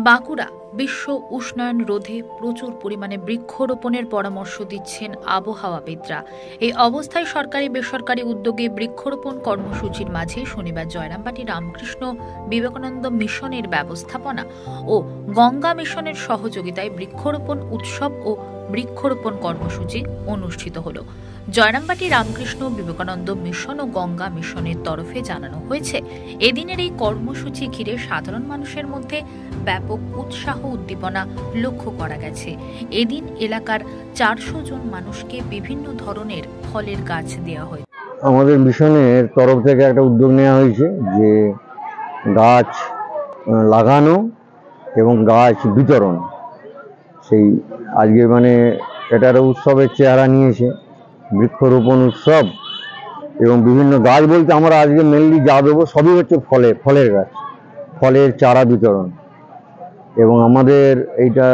বাঁকুড়া বিশ্ব উষ্ণায়ন রোধে প্রচুর পরিমাণে বৃক্ষরোপণের পরামর্শ দিচ্ছেন আবহাওয়াবিদরা। এই অবস্থায় সরকারি বেসরকারি উদ্যোগে বৃক্ষরোপণ কর্মসূচির মাঝে শনিবার জয়রামবাটি রামকৃষ্ণ বিবেকানন্দ মিশনের ব্যবস্থাপনা ও গঙ্গা মিশনের সহযোগিতায় বৃক্ষরোপণ উৎসব ও বৃক্ষরোপণ কর্মসূচি অনুষ্ঠিত হল। জয়রামবাটি রামকৃষ্ণ বিবেকানন্দ মিশন ও গঙ্গা মিশনের তরফে জানানো হয়েছে, এদিনের এই কর্মসূচি ঘিরে সাধারণ মানুষের মধ্যে ব্যাপক উৎসাহ উদ্দীপনা লক্ষ্য করা গেছে। এদিন এলাকার 400 জন মানুষকে বিভিন্ন ধরনের ফলের গাছ দেওয়া হয়েছে। আমাদের মিশনের তরফ থেকে একটা উদ্যোগ নেওয়া হয়েছে যে গাছ লাগানো এবং গাছ বিতরণ। সেই আজকে এটার উৎসবের চেহারা নিয়েছে, বৃক্ষরোপণ উৎসব এবং বিভিন্ন গাছ বলতে আমরা আজকে মেনলি যা দেবো সবই হচ্ছে ফলের গাছ, ফলের চারা বিতরণ। এবং আমাদের এইটা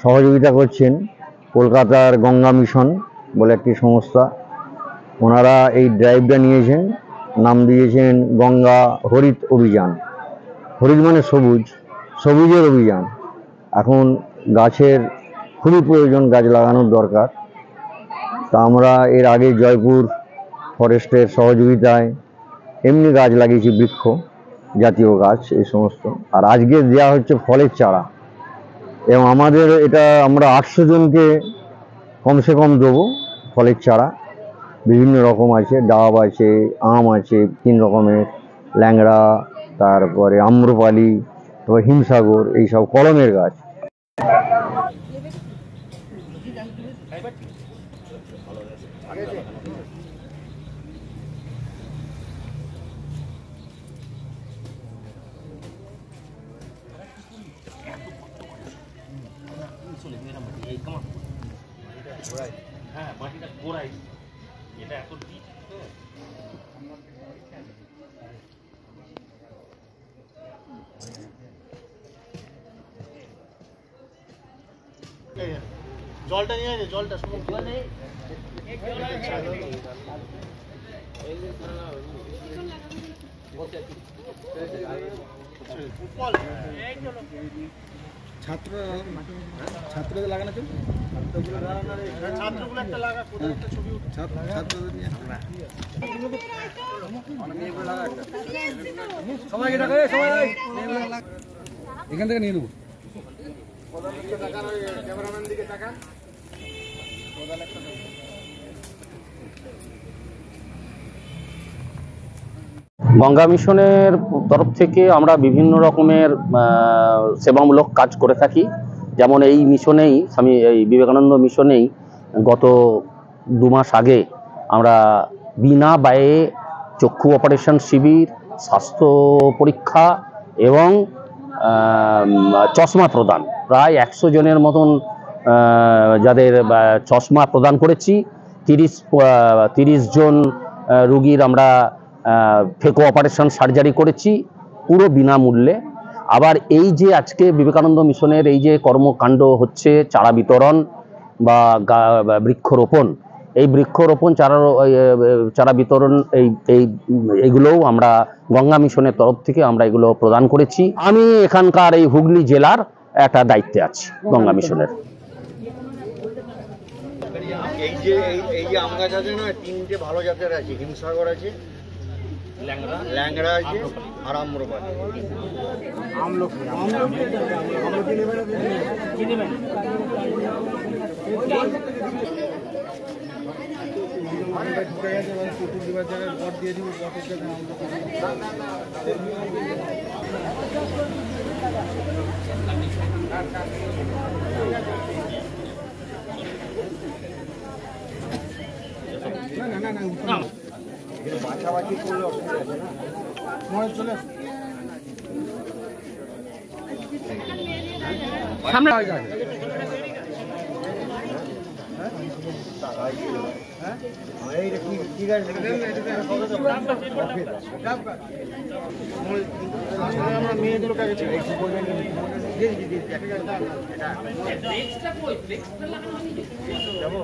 সহযোগিতা করছেন কলকাতার গঙ্গা মিশন বলে একটি সংস্থা। ওনারা এই ড্রাইভটা নিয়েছেন, নাম দিয়েছেন গঙ্গা হরিত অভিযান। হরিত মানে সবুজ, সবুজের অভিযান। এখন গাছের খুবই প্রয়োজন, গাছ লাগানোর দরকার। তা আমরা এর আগে জয়পুর ফরেস্টের সহযোগিতায় এমনি গাছ লাগিয়েছি, বৃক্ষ জাতীয় গাছ এই সমস্ত। আর আজকে দেওয়া হচ্ছে ফলের চারা, এবং আমাদের এটা আমরা 800 জনকে কমসে কম দেবো ফলের চারা। বিভিন্ন রকম আছে, ডাব আছে, আম আছে 3 রকমের, ল্যাংড়া, তারপরে আম্রপালি, তারপর হিমসাগর, এইসব কলমের গাছ। হ্যাঁ, মাটিটা গোড়াই এটা এত ডিপ। জলটা নিয়ে আসে, জলটা ছাত্রদের লাগানো চল, ছাত্রগুলো একটা লাগা, কোথাও একটা ছবি ছাত্রদের নিয়ে সবাইকে ডাকা, সবাই এখান থেকে নিয়ে নেবো। ক্যামেরাম্যান দিকে তাকান। গঙ্গা মিশনের তরফ থেকে আমরা বিভিন্ন রকমের সেবামূলক কাজ করে থাকি। যেমন এই মিশনেই, এই বিবেকানন্দ মিশনেই গত 2 মাস আগে আমরা বিনা ব্যয়ে চক্ষু অপারেশন শিবির, স্বাস্থ্য পরীক্ষা এবং চশমা প্রদান, প্রায় 100 জনের মতন যাদের চশমা প্রদান করেছি। 30 জন রুগীর আমরা ফেকো অপারেশন সার্জারি করেছি পুরো বিনামূল্যে। আবার এই যে আজকে বিবেকানন্দ মিশনের এই যে কর্মকাণ্ড হচ্ছে, চারা বিতরণ বা বৃক্ষরোপণ, এই বৃক্ষরোপণ চারা বিতরণ এইগুলোও আমরা গঙ্গা মিশনের তরফ থেকে আমরা এগুলো প্রদান করেছি। আমি এখানকার এই হুগলি জেলার একটা দায়িত্বে আছি গঙ্গা মিশনের। এই যে আম গাছ আছে না, 3টে ভালো জাতের আছে, হিমসাগর আছে, ল্যাংড়া আছে আর আম্রপালি। না বাছাবাছি করলে অসুবিধা আছে না, মনে চলে সামনে ঠিক আছে। আমরা মেয়েদের কাছে যাবো।